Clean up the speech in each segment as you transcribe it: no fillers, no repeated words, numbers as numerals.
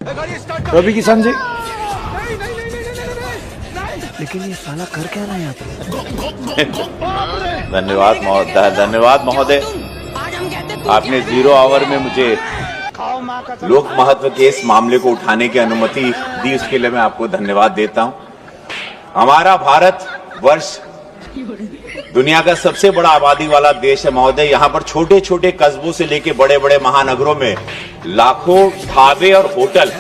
रवि किशन जी, लेकिन ये साला कर क्या रहा है यहाँ पे? धन्यवाद महोदय। आपने 0 आवर में मुझे लोक महत्व के इस मामले को उठाने की अनुमति दी, उसके लिए मैं आपको धन्यवाद देता हूं। हमारा भारत वर्ष दुनिया का सबसे बड़ा आबादी वाला देश है महोदय। यहाँ पर छोटे छोटे कस्बों से लेके बड़े बड़े महानगरों में लाखों ढाबे और होटल,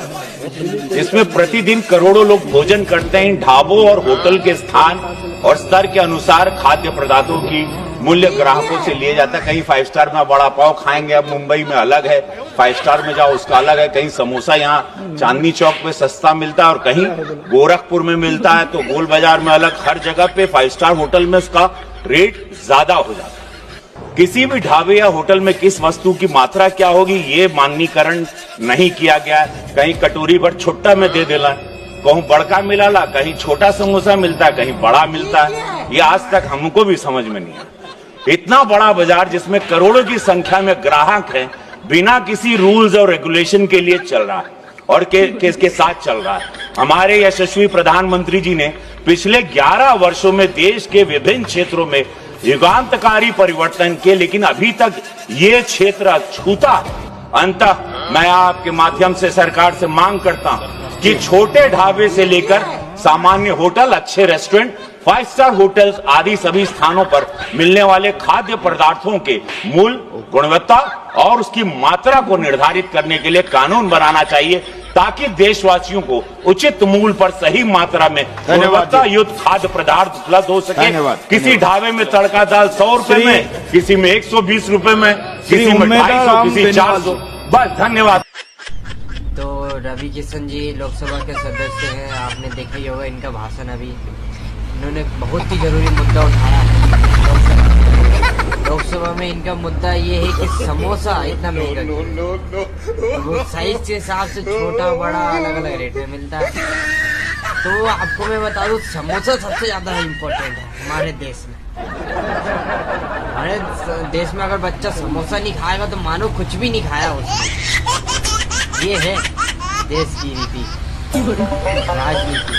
जिसमें प्रतिदिन करोड़ों लोग भोजन करते हैं। इन ढाबों और होटल के स्थान और स्तर के अनुसार खाद्य पदार्थों की मूल्य ग्राहकों से लिए जाता है। कहीं 5 स्टार में बड़ा पाव खाएंगे, अब मुंबई में अलग है, 5 स्टार में जाओ उसका अलग है। कहीं समोसा यहाँ चांदनी चौक पे सस्ता मिलता है और कहीं गोरखपुर में मिलता है, तो गोल बाजार में अलग। हर जगह पे 5 स्टार होटल में उसका रेट ज्यादा हो जाता है। किसी भी ढाबे या होटल में किस वस्तु की मात्रा क्या होगी ये माननीकरण नहीं किया गया है। कहीं कटोरी भर छुट्टा में दे देला, कहूं बड़का मिलाला, कहीं छोटा समोसा मिलता है, कहीं बड़ा मिलता है। ये आज तक हमको भी समझ में नहीं आया। इतना बड़ा बाजार जिसमें करोड़ों की संख्या में ग्राहक हैं, बिना किसी रूल्स और रेगुलेशन के लिए चल रहा है और के साथ चल रहा है। हमारे यशस्वी प्रधानमंत्री जी ने पिछले 11 वर्षों में देश के विभिन्न क्षेत्रों में युगांतकारी परिवर्तन किए, लेकिन अभी तक ये क्षेत्र अछूता। अंततः मैं आपके माध्यम से सरकार से मांग करता हूं कि छोटे ढाबे से लेकर सामान्य होटल, अच्छे रेस्टोरेंट, 5 स्टार होटल्स आदि सभी स्थानों पर मिलने वाले खाद्य पदार्थों के मूल, गुणवत्ता और उसकी मात्रा को निर्धारित करने के लिए कानून बनाना चाहिए, ताकि देशवासियों को उचित मूल्य पर सही मात्रा में गुणवत्ता युक्त खाद्य पदार्थ उपलब्ध हो सके। किसी ढाबे में तड़का दाल 100 रुपए में, किसी में 120 रुपए में, किसी में 250, किसी 400। बस, धन्यवाद। तो रवि किशन जी लोकसभा के सदस्य हैं, आपने देखा ही होगा इनका भाषण। अभी इन्होंने बहुत ही जरूरी मुद्दा उठाया है लोकसभा में। इनका मुद्दा ये है कि समोसा इतना महंगा, वो साइज के हिसाब से छोटा बड़ा अलग अलग रेट में मिलता है। तो आपको मैं बता दूं, समोसा सबसे ज्यादा इम्पोर्टेंट है हमारे देश में। हमारे देश में अगर बच्चा समोसा नहीं खाएगा तो मानो कुछ भी नहीं खाया उसने। ये है देश की रीति, राजनीति।